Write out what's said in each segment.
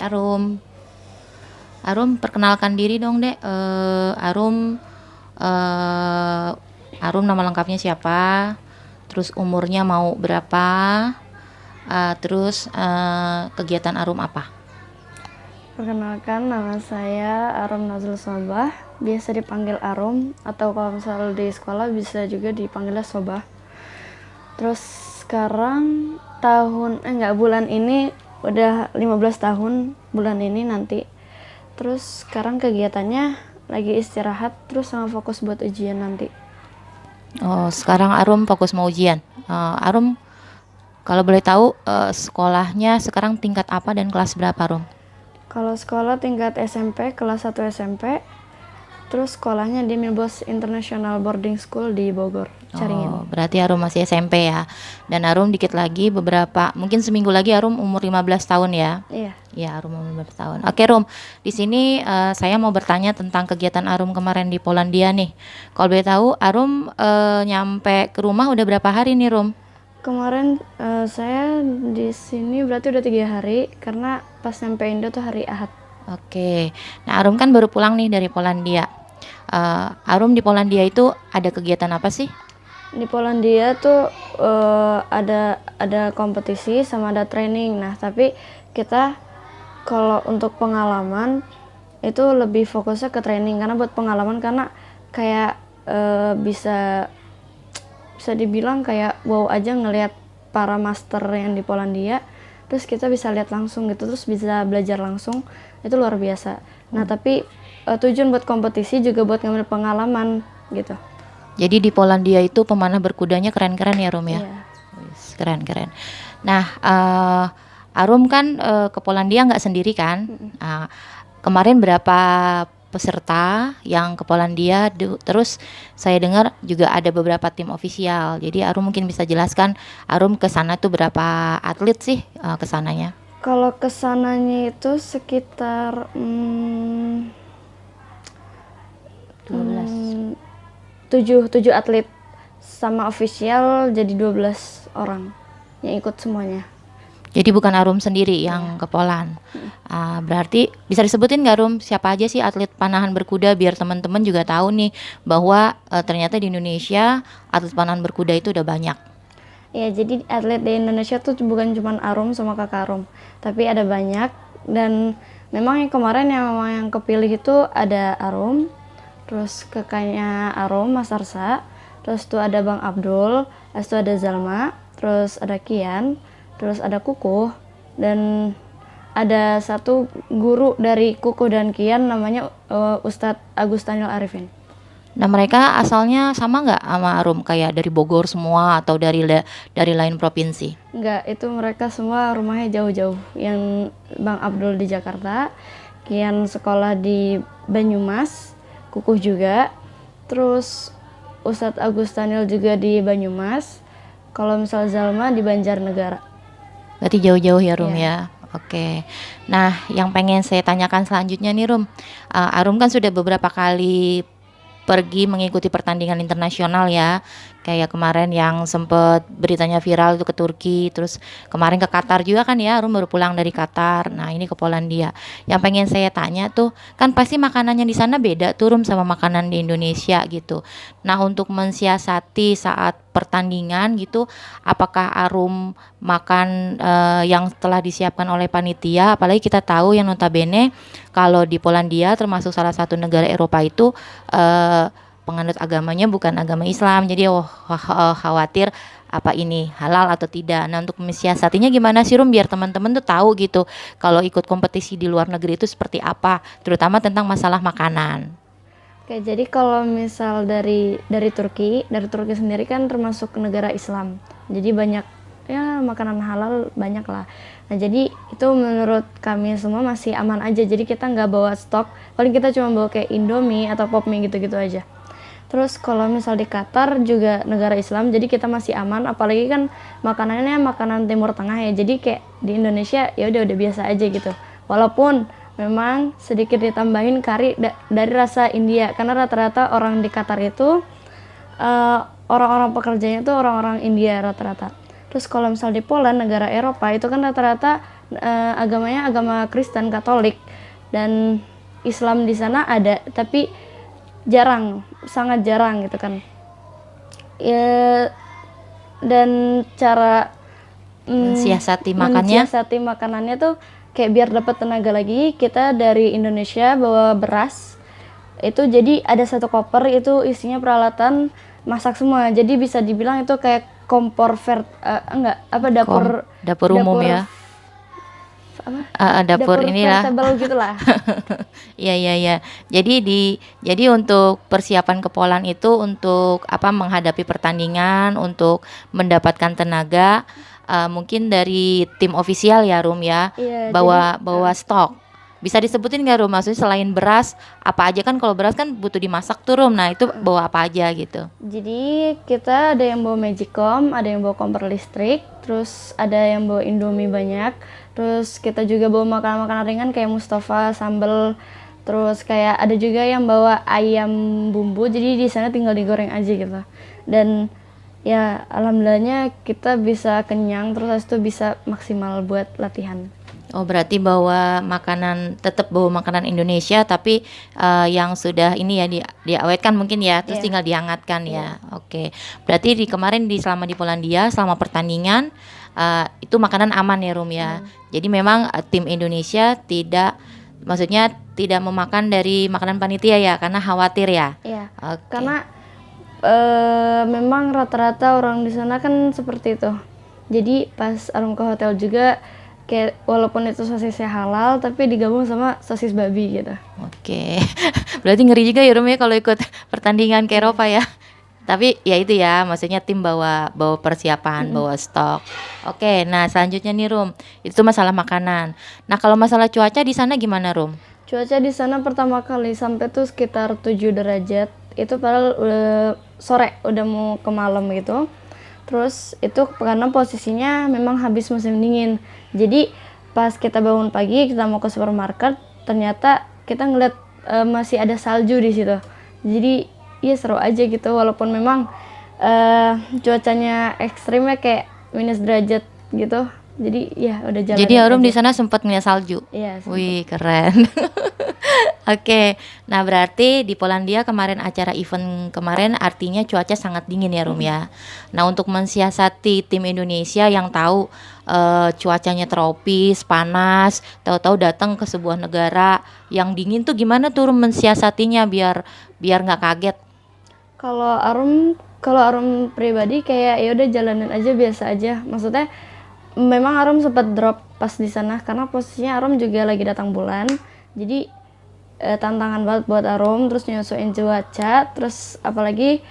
Arum. Arum, perkenalkan diri dong, Dek. Eh, Arum nama lengkapnya siapa? Terus umurnya mau berapa? Kegiatan Arum apa? Perkenalkan, nama saya Arum Nazul Sobah, biasa dipanggil Arum, atau kalau misal di sekolah bisa juga dipanggilnya Sobah. Terus sekarang bulan ini udah 15 tahun bulan ini nanti. Terus sekarang kegiatannya lagi istirahat, terus sama fokus buat ujian nanti. Oh, sekarang Arum fokus mau ujian. Arum, kalau boleh tahu, sekolahnya sekarang tingkat apa dan kelas berapa, Arum? Kalau sekolah tingkat SMP, kelas 1 SMP, terus sekolahnya di Milbos International Boarding School di Bogor, Caringin. Oh, berarti Arum masih SMP ya. Dan Arum dikit lagi, mungkin seminggu lagi Arum umur 15 tahun ya. Iya. Ya, Arum umur 15 tahun. Oke, Rum. Di sini saya mau bertanya tentang kegiatan Arum kemarin di Polandia nih. Kalau boleh tahu, Arum nyampe ke rumah udah berapa hari nih, Rum? Kemarin saya di sini berarti udah 3 hari karena pas nyampe Indo tuh hari Ahad. Oke. Nah, Arum kan baru pulang nih dari Polandia. Arum di Polandia itu ada kegiatan apa sih? Di Polandia tuh ada kompetisi sama ada training. Nah, tapi kita kalau untuk pengalaman itu lebih fokusnya ke training karena buat pengalaman karena kayak bisa dibilang kayak wow aja ngelihat para master yang di Polandia, terus kita bisa lihat langsung gitu, terus bisa belajar langsung, itu luar biasa. Nah, tapi tujuan buat kompetisi juga buat ngambil pengalaman gitu. Jadi di Polandia itu pemanah berkudanya keren-keren ya, Rum ya? Iya. Keren-keren. Nah, Arum kan ke Polandia nggak sendiri kan? Kemarin berapa peserta yang ke Polandia? Terus saya dengar juga ada beberapa tim ofisial. Jadi Arum mungkin bisa jelaskan, Arum ke sana tuh berapa atlet sih ke sananya? Kalau kesananya itu sekitar 12. 7 atlet sama official jadi 12 orang yang ikut semuanya. Jadi bukan Arum sendiri yang ke Poland. Berarti bisa disebutin nggak, Rum, siapa aja sih atlet panahan berkuda biar teman-teman juga tahu nih bahwa ternyata di Indonesia atlet panahan berkuda itu udah banyak. Ya, jadi atlet di Indonesia tuh bukan cuma Arum sama kakak Arum, tapi ada banyak. Dan memang yang kemarin yang kepilih itu ada Arum, terus kakaknya Arum, Mas Arsa, terus tuh ada Bang Abdul, terus tuh ada Zalma, terus ada Kian, terus ada Kukuh, dan ada satu guru dari Kukuh dan Kian namanya Ustadz Agus Daniel Arifin. Nah, mereka asalnya sama nggak sama Arum, kayak dari Bogor semua atau dari lain provinsi? Enggak, itu mereka semua rumahnya jauh-jauh. Yang Bang Abdul di Jakarta, Kian sekolah di Banyumas, Kukuh juga, terus Ustadz Agus Daniel juga di Banyumas. Kalau misal Zalma di Banjarnegara. Berarti jauh-jauh ya, Rum Iya. ya. Oke. Nah, yang pengen saya tanyakan selanjutnya nih, Rum. Arum kan sudah beberapa kali pergi mengikuti pertandingan internasional ya. Kayak kemarin yang sempet beritanya viral itu ke Turki, terus kemarin ke Qatar juga kan ya, Arum baru pulang dari Qatar. Nah, ini ke Polandia. Yang pengen saya tanya tuh, kan pasti makanannya di sana beda tuh, Rum, sama makanan di Indonesia gitu. Nah, untuk mensiasati saat pertandingan gitu, apakah Arum makan yang telah disiapkan oleh panitia? Apalagi kita tahu yang notabene kalau di Polandia termasuk salah satu negara Eropa itu penganut agamanya bukan agama Islam, jadi khawatir apa ini halal atau tidak. Nah, untuk mensiasatinya gimana sih, Rum, biar teman-teman tuh tahu gitu kalau ikut kompetisi di luar negeri itu seperti apa, terutama tentang masalah makanan. Oke, jadi kalau misal dari Turki sendiri kan termasuk negara Islam. Jadi banyak ya makanan halal banyak lah. Nah, jadi itu menurut kami semua masih aman aja. Jadi kita nggak bawa stok. Paling kita cuma bawa kayak Indomie atau Pop Mie gitu-gitu aja. Terus kalau misal di Qatar juga negara Islam, jadi kita masih aman. Apalagi kan makanannya makanan Timur Tengah ya. Jadi kayak di Indonesia ya udah biasa aja gitu. Walaupun memang sedikit ditambahin kari dari rasa India, karena rata-rata orang di Qatar itu orang-orang pekerjanya itu orang-orang India rata-rata. Terus kalau misal di Poland, negara Eropa, itu kan rata-rata agamanya agama Kristen Katolik, dan Islam di sana ada tapi jarang, sangat jarang gitu kan ya. Dan cara Mensiasati makannya. mensiasati makanannya tuh kayak biar dapat tenaga lagi, kita dari Indonesia bawa beras itu, jadi ada satu koper itu isinya peralatan masak semua, jadi bisa dibilang itu kayak kompor enggak apa Dapur umum ya. Dapur inilah. vegetable gitulah. Iya iya iya. Jadi untuk persiapan ke Poland itu untuk apa, menghadapi pertandingan, untuk mendapatkan tenaga, mungkin dari tim ofisial ya Rum ya. Iya, Bawa stok. Bisa disebutin nggak Rum? Maksudnya selain beras, apa aja kan, kalau beras kan butuh dimasak tuh Rum. Nah, itu bawa apa aja gitu. jadi kita ada yang bawa Magicom, ada yang bawa kompor listrik, terus ada yang bawa Indomie banyak, terus kita juga bawa makanan-makanan ringan kayak Mustafa, sambal, terus kayak ada juga yang bawa ayam bumbu, jadi di sana tinggal digoreng aja gitu. Dan ya alhamdulillahnya kita bisa kenyang, terus habis itu bisa maksimal buat latihan. Oh, berarti tetap bawa makanan Indonesia, tapi yang sudah ini ya diawetkan mungkin ya, terus Iya. tinggal dihangatkan ya. Oke. Berarti selama di Polandia, selama pertandingan, itu makanan aman ya Rum ya. Jadi memang tim Indonesia maksudnya tidak memakan dari makanan panitia ya, karena khawatir ya. Iya. Oke. Karena memang rata-rata orang di sana kan seperti itu. Jadi pas Arum ke hotel juga kayak walaupun itu sosisnya halal tapi digabung sama sosis babi gitu. Oke. Berarti ngeri juga ya Rum ya kalau ikut pertandingan ke Eropa ya. Tapi ya itu ya, maksudnya tim bawa persiapan, bawa stok. Oke, nah selanjutnya nih Rum, itu masalah makanan. Nah, kalau masalah cuaca di sana gimana Rum? Cuaca di sana pertama kali sampai tuh sekitar 7 derajat. Itu padahal udah sore, udah mau ke malam gitu. Terus itu karena posisinya memang habis musim dingin. Jadi pas kita bangun pagi, kita mau ke supermarket, ternyata kita ngeliat masih ada salju di situ. Jadi iya seru aja gitu, walaupun memang cuacanya ekstrimnya kayak minus derajat gitu. Jadi ya udah jalan. Jadi Arum di sana sempat ngeliat salju. Iya. Wih, keren. Oke, nah berarti di Polandia kemarin acara event kemarin artinya cuaca sangat dingin ya Rum ya. Nah, untuk mensiasati tim Indonesia yang tahu cuacanya tropis, panas, tahu-tahu datang ke sebuah negara yang dingin tuh gimana tuh Rum mensiasatinya biar nggak kaget? Kalau Arum pribadi kayak ya udah jalanin aja biasa aja. Maksudnya memang Arum sempat drop pas di sana karena posisinya Arum juga lagi datang bulan. Jadi tantangan banget buat Arum, terus nyesuaiin cuaca, terus apalagi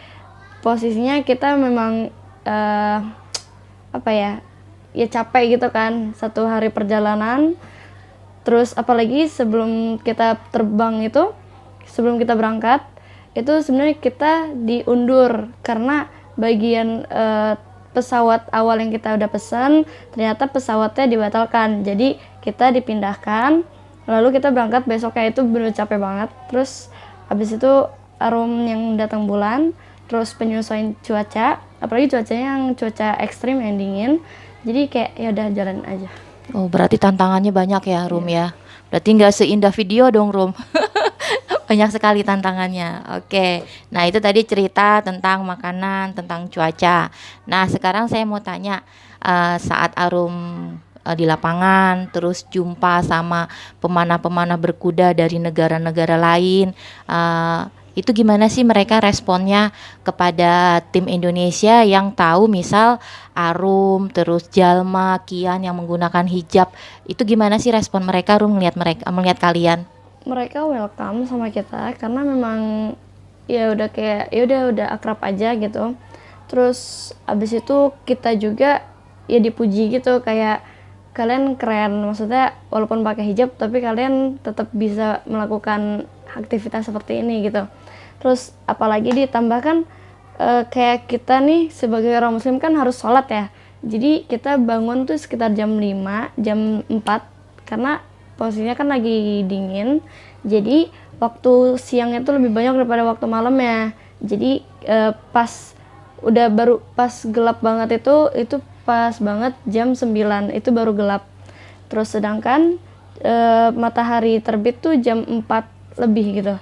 posisinya kita memang apa ya capek gitu kan, 1 hari perjalanan. Terus apalagi sebelum kita terbang itu, sebelum kita berangkat itu sebenarnya kita diundur karena bagian pesawat awal yang kita udah pesan ternyata pesawatnya dibatalkan, jadi kita dipindahkan, lalu kita berangkat besoknya. Itu bener capek banget. Terus habis itu Arum yang datang bulan, terus penyesuaian cuaca, apalagi cuacanya yang cuaca ekstrim yang dingin, jadi kayak ya udah jalan aja. Oh, berarti tantangannya banyak ya Rum ya. Berarti nggak seindah video dong Rum. Banyak sekali tantangannya. Oke, nah itu tadi cerita tentang makanan, tentang cuaca. Nah, sekarang saya mau tanya, saat Arum di lapangan, terus jumpa sama pemanah-pemanah berkuda dari negara-negara lain, itu gimana sih mereka responnya kepada tim Indonesia yang tahu misal Arum, terus Jalma, Kian yang menggunakan hijab, itu gimana sih respon mereka Rum melihat kalian? Mereka welcome sama kita karena memang ya udah kayak ya udah akrab aja gitu. Terus abis itu kita juga ya dipuji gitu, kayak kalian keren, maksudnya walaupun pakai hijab tapi kalian tetap bisa melakukan aktivitas seperti ini gitu. Terus apalagi ditambahkan kayak kita nih sebagai orang muslim kan harus sholat ya, jadi kita bangun tuh sekitar jam 5, jam 4 karena posisinya kan lagi dingin, jadi waktu siangnya tuh lebih banyak daripada waktu malamnya. Jadi pas gelap banget itu pas banget jam 9 itu baru gelap. Terus sedangkan matahari terbit tuh jam 4 lebih gitu.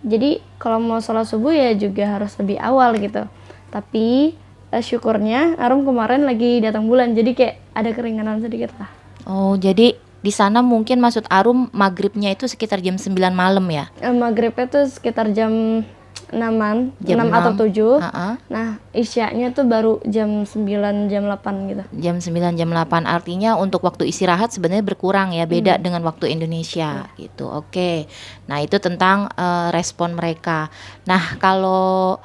Jadi kalau mau sholat subuh ya juga harus lebih awal gitu. Tapi syukurnya Arum kemarin lagi datang bulan, jadi kayak ada keringanan sedikit lah. Oh, jadi di sana mungkin maksud Arum maghribnya itu sekitar jam 9 malam ya? Maghribnya tuh sekitar jam 6-an, Jam 6 atau 6. 7. Heeh. Nah, isyaknya tuh baru jam 9, jam 8 gitu. Jam 9, jam 8. Artinya untuk waktu istirahat sebenarnya berkurang ya, beda dengan waktu Indonesia gitu. Oke. Nah, itu tentang respon mereka. Nah, kalau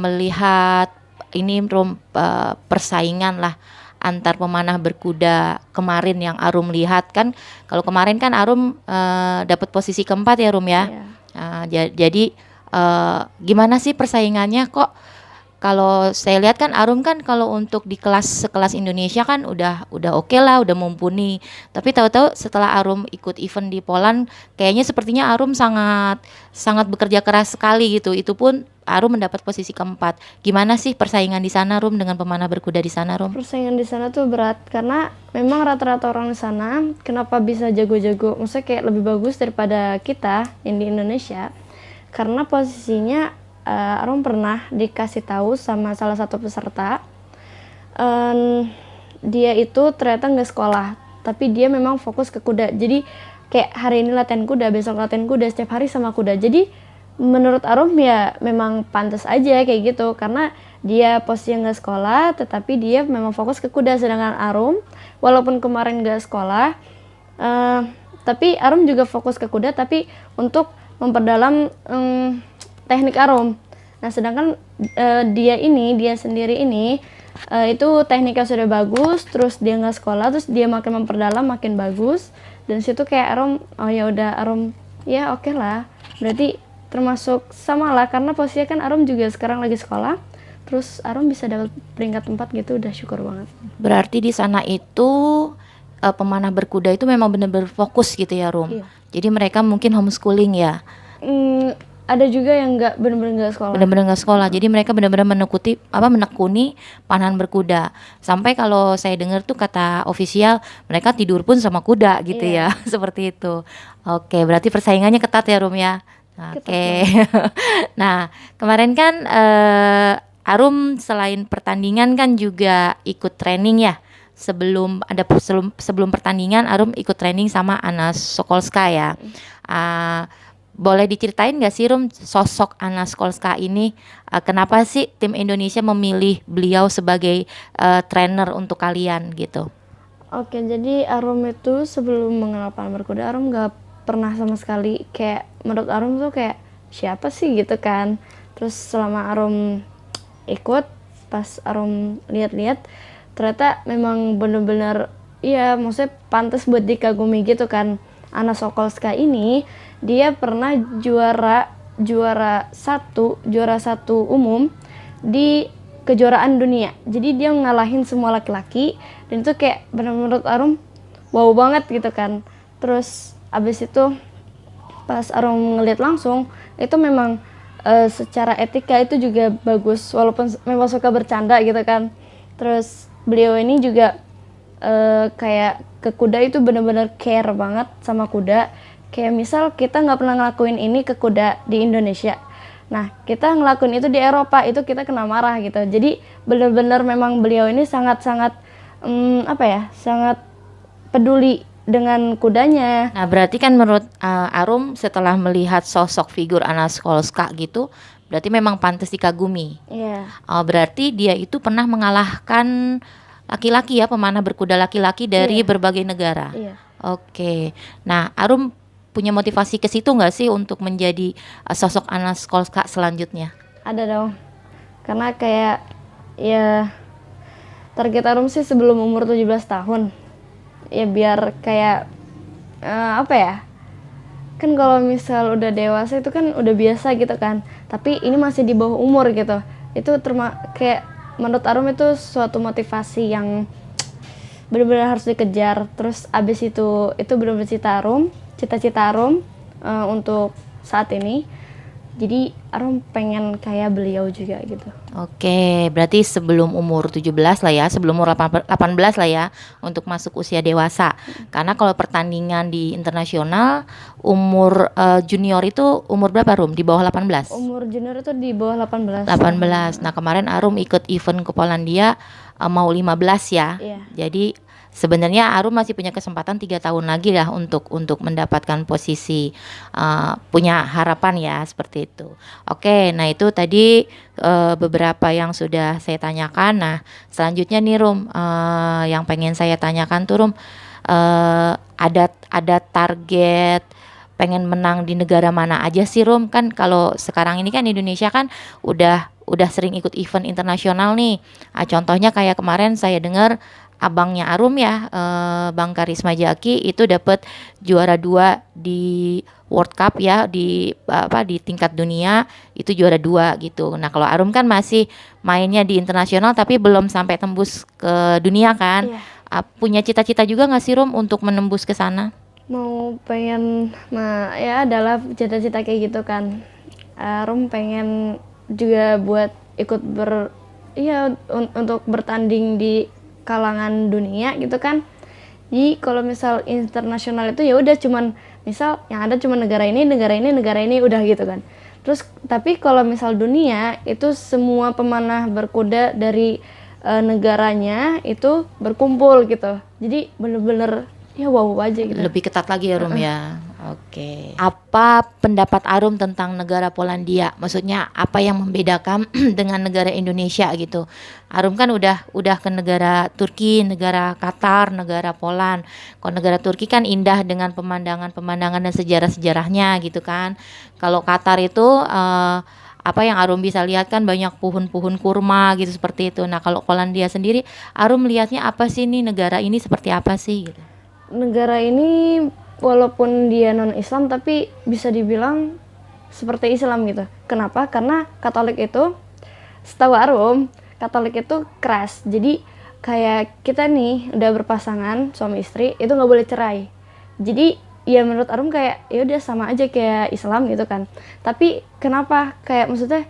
melihat ini persaingan lah antar pemanah berkuda kemarin yang Arum lihat kan, kalau kemarin kan Arum dapat posisi keempat ya Rum ya. Iya. Jadi gimana sih persaingannya kok? Kalau saya lihat kan Arum kan kalau untuk di kelas sekelas Indonesia kan udah oke lah, udah mumpuni. Tapi tahu-tahu setelah Arum ikut event di Poland, kayaknya sepertinya Arum sangat sangat bekerja keras sekali gitu. Itu pun Arum mendapat posisi keempat. Gimana sih persaingan di sana Rum dengan pemanah berkuda di sana Rum? Persaingan di sana tuh berat karena memang rata-rata orang di sana kenapa bisa jago-jago, maksudnya kayak lebih bagus daripada kita yang di Indonesia. Karena posisinya Arum pernah dikasih tahu sama salah satu peserta, dia itu ternyata nggak sekolah, tapi dia memang fokus ke kuda. Jadi kayak hari ini latihan kuda, besok latihan kuda, setiap hari sama kuda. Jadi menurut Arum ya memang pantas aja kayak gitu, karena dia posisinya nggak sekolah, tetapi dia memang fokus ke kuda. Sedangkan Arum, walaupun kemarin nggak sekolah, tapi Arum juga fokus ke kuda, tapi untuk memperdalam teknik Arum. Nah, sedangkan dia sendiri ini itu tekniknya sudah bagus, terus dia nggak sekolah, terus dia makin memperdalam, makin bagus. Dan situ kayak Arum, oh ya udah Arum, ya oke lah. Berarti termasuk sama lah, karena posisinya kan Arum juga sekarang lagi sekolah. Terus Arum bisa dapat peringkat 4 gitu, udah syukur banget. Berarti di sana itu pemanah berkuda itu memang benar-benar fokus gitu ya Rum. Iya. Jadi mereka mungkin homeschooling ya. Ada juga yang nggak benar-benar nggak sekolah. Benar-benar nggak sekolah. Jadi mereka benar-benar menekuni panahan berkuda. Sampai kalau saya dengar tuh kata ofisial mereka tidur pun sama kuda gitu ya. Seperti itu. Oke, berarti persaingannya ketat ya Rum ya. Oke. Nah, kemarin kan Arum selain pertandingan kan juga ikut training ya. Sebelum pertandingan Arum ikut training sama Anna Sokolska ya. Boleh diceritain nggak sih Rum sosok Anna Sokolska ini, kenapa sih tim Indonesia memilih beliau sebagai trainer untuk kalian gitu? Oke, jadi Arum itu sebelum mengenal panahan berkuda, Arum nggak pernah sama sekali, kayak menurut Arum tuh kayak siapa sih gitu kan. Terus selama Arum ikut, pas Arum lihat-lihat, ternyata memang bener-bener iya, maksudnya pantas buat dikagumi gitu kan. Anna Sokolska ini dia pernah juara satu umum di kejuaraan dunia. Jadi dia ngalahin semua laki-laki, dan itu kayak benar-benar menurut Arum wow banget gitu kan. Terus abis itu pas Arum ngeliat langsung, itu memang secara etika itu juga bagus, walaupun memang suka bercanda gitu kan. Terus beliau ini juga kayak ke kuda itu benar-benar care banget sama kuda. Kayak misal kita nggak pernah ngelakuin ini ke kuda di Indonesia, nah kita ngelakuin itu di Eropa, itu kita kena marah gitu. Jadi benar-benar memang beliau ini sangat-sangat sangat peduli dengan kudanya. Nah, berarti kan menurut Arum setelah melihat sosok figur Anna Sokolska gitu, berarti memang pantas dikagumi. Iya. Berarti dia itu pernah mengalahkan laki-laki ya, pemanah berkuda laki-laki dari berbagai negara. Iya. Oke. Nah, Arum punya motivasi ke situ nggak sih untuk menjadi sosok Anna Sokolska selanjutnya? Ada dong. Karena kayak ya target Arum sih sebelum umur 17 tahun. Ya biar kayak kan kalau misal udah dewasa itu kan udah biasa gitu kan. Tapi ini masih di bawah umur gitu. Itu kayak menurut Arum itu suatu motivasi yang benar-benar harus dikejar. Terus abis itu benar-benar cita-cita Arum untuk saat ini. Jadi Arum pengen kayak beliau juga gitu. Oke, berarti sebelum umur 17 lah ya, sebelum umur 18 lah ya, untuk masuk usia dewasa. Karena kalau pertandingan di internasional, umur junior itu umur berapa, Rum? Di bawah 18? Umur junior itu di bawah 18. 18. Nah, kemarin Arum ikut event ke Polandia mau 15 ya. Iya. Jadi sebenarnya Arum masih punya kesempatan 3 tahun lagi lah untuk mendapatkan posisi, punya harapan ya seperti itu. Oke, nah itu tadi beberapa yang sudah saya tanyakan. Nah, selanjutnya nih Rum, yang pengen saya tanyakan tuh Rum, ada target pengen menang di negara mana aja sih Rum? Kan kalau sekarang ini kan Indonesia kan udah sering ikut event internasional nih. Contohnya kayak kemarin saya dengar abangnya Arum ya, Bang Karisma Jaki itu dapat juara 2 di World Cup ya, di tingkat dunia itu juara 2 gitu. Nah, kalau Arum kan masih mainnya di internasional tapi belum sampai tembus ke dunia kan. Iya. Punya cita-cita juga nggak sih Rum untuk menembus ke sana? Mau pengen, nah ya adalah cita-cita kayak gitu kan. Arum pengen juga buat ikut untuk bertanding di kalangan dunia gitu kan. Jadi kalau misal internasional itu ya udah cuman misal yang ada cuma negara ini udah gitu kan. Terus tapi kalau misal dunia itu semua pemanah berkuda dari negaranya itu berkumpul gitu. Jadi bener-bener ya wow aja gitu. Lebih ketat lagi ya Rum ya. Oke. Apa pendapat Arum tentang negara Polandia? Maksudnya apa yang membedakan dengan negara Indonesia gitu? Arum kan udah ke negara Turki, negara Qatar, negara Poland. Kalau negara Turki kan indah dengan pemandangan-pemandangan dan sejarah-sejarahnya gitu kan. Kalau Qatar itu apa yang Arum bisa lihat kan banyak pohon-pohon kurma gitu seperti itu. Nah, kalau Polandia sendiri, Arum melihatnya apa sih nih, negara ini seperti apa sih gitu? Negara ini walaupun dia non Islam tapi bisa dibilang seperti Islam gitu. Kenapa? Karena Katolik itu, setahu Arum, Katolik itu keras. Jadi kayak kita nih udah berpasangan suami istri itu nggak boleh cerai. Jadi ya menurut Arum kayak ya udah sama aja kayak Islam gitu kan. Tapi kenapa kayak maksudnya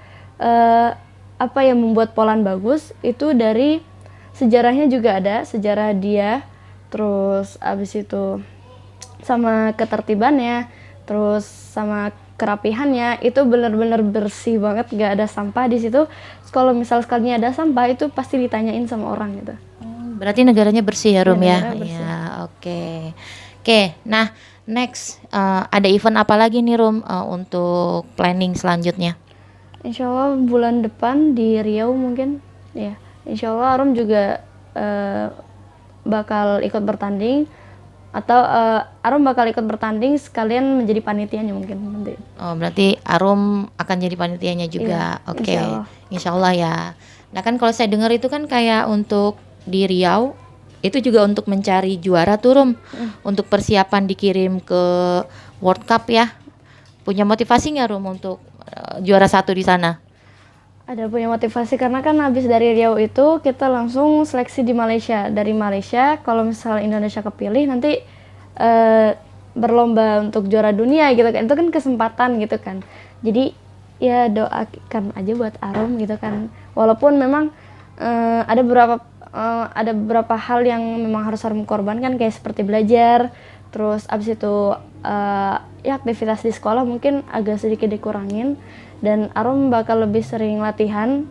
apa yang membuat Poland bagus itu dari sejarahnya juga ada, sejarah dia, terus abis itu sama ketertibannya, terus sama kerapihannya itu benar-benar bersih banget, gak ada sampah di situ. Kalau misal sekalinya ada sampah itu pasti ditanyain sama orang gitu. Berarti negaranya bersih ya Rum ya? Negara bersih. Ya, oke. Nah, next ada event apa lagi nih Rum untuk planning selanjutnya? Insya Allah bulan depan di Riau mungkin, ya. Insya Allah Arum juga bakal ikut bertanding. Atau Arum bakal ikut bertanding sekalian menjadi panitianya mungkin nanti. Oh, berarti Arum akan jadi panitianya juga. Iya, Oke. insyaallah. Insyaallah ya. Nah, kan kalau saya dengar itu kan kayak untuk di Riau itu juga untuk mencari juara tuh Rum. Untuk persiapan dikirim ke World Cup ya. Punya motivasi nggak Rum untuk juara 1 di sana? Ada punya motivasi karena kan habis dari Riau itu kita langsung seleksi di Malaysia. Dari Malaysia kalau misal Indonesia kepilih nanti berlomba untuk juara dunia gitu kan. Itu kan kesempatan gitu kan. Jadi ya doakan aja buat Arum gitu kan. Walaupun memang ada beberapa hal yang memang harus Arum korbankan kayak seperti belajar. Terus abis itu ya aktivitas di sekolah mungkin agak sedikit dikurangin. Dan Arum bakal lebih sering latihan,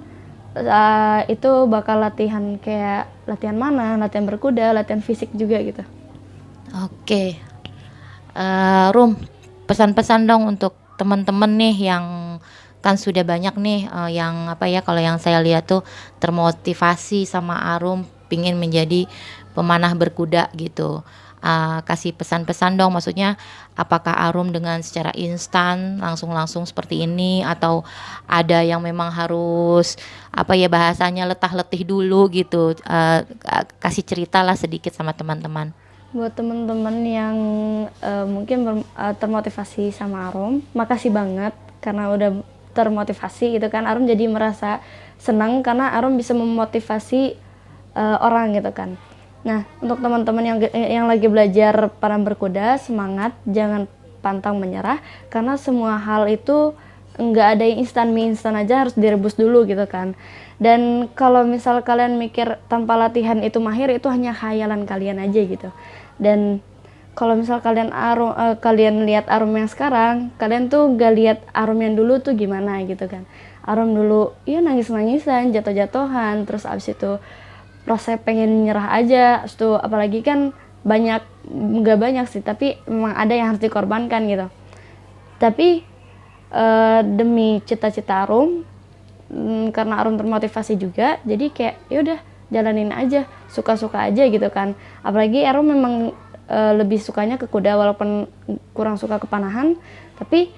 itu bakal latihan kayak latihan mana, latihan berkuda, latihan fisik juga gitu. Oke. Rum, pesan-pesan dong untuk teman-teman nih yang kan sudah banyak nih yang apa ya, kalau yang saya lihat tuh termotivasi sama Arum pingin menjadi pemanah berkuda gitu. Kasih pesan-pesan dong, maksudnya apakah Arum dengan secara instan langsung seperti ini atau ada yang memang harus apa ya bahasanya letah-letih dulu gitu. Kasih cerita lah sedikit sama teman-teman. Buat teman-teman yang mungkin termotivasi sama Arum, makasih banget karena udah termotivasi gitu kan. Arum jadi merasa senang karena Arum bisa memotivasi orang gitu kan. Nah, untuk teman-teman yang lagi belajar para berkuda, semangat, jangan pantang menyerah karena semua hal itu nggak ada yang instan, mie instan aja harus direbus dulu gitu kan. Dan kalau misal kalian mikir tanpa latihan itu mahir, itu hanya khayalan kalian aja gitu. Dan kalau misal kalian lihat Arum yang sekarang, kalian tuh gak lihat Arum yang dulu tuh gimana gitu kan. Arum dulu ya nangis-nangisan, jatuh-jatuhan, terus abis itu rasa pengen nyerah aja. Terus tuh apalagi kan nggak banyak sih, tapi memang ada yang harus dikorbankan gitu. Tapi demi cita-cita Arum, karena Arum termotivasi juga, jadi kayak yaudah jalanin aja, suka-suka aja gitu kan. Apalagi Arum memang lebih sukanya ke kuda, walaupun kurang suka ke panahan, tapi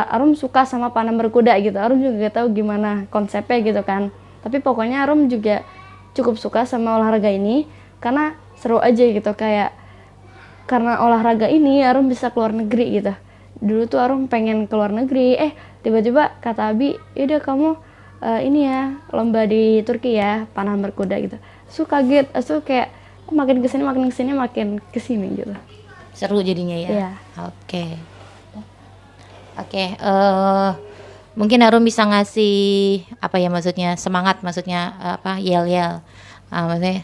Arum suka sama panah berkuda gitu. Arum juga gak tahu gimana konsepnya gitu kan, tapi pokoknya Arum juga cukup suka sama olahraga ini karena seru aja gitu. Kayak karena olahraga ini Arum bisa keluar negeri gitu. Dulu tuh Arum pengen keluar negeri, tiba-tiba kata Abi, yaudah kamu ini ya lomba di Turki ya, panahan berkuda gitu. Kaget, kayak makin kesini gitu. Seru jadinya ya. Iya. Oke, mungkin Arum bisa ngasih apa ya, maksudnya semangat, maksudnya yel-yel, maksudnya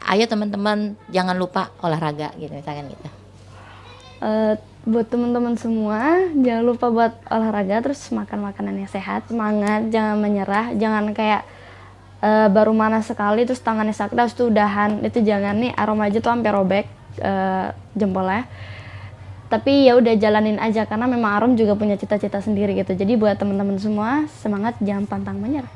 ayo teman-teman jangan lupa olahraga gitu misalkan gitu. Buat teman-teman semua, jangan lupa buat olahraga, terus makan makanan yang sehat, semangat, jangan menyerah, jangan kayak baru mana sekali terus tangannya sakit terus tuh udahan. Itu jangan, nih Arum aja tuh sampai robek jempolnya. Tapi ya udah jalanin aja karena memang Arum juga punya cita-cita sendiri gitu. Jadi buat teman-teman semua, semangat, jangan pantang menyerah.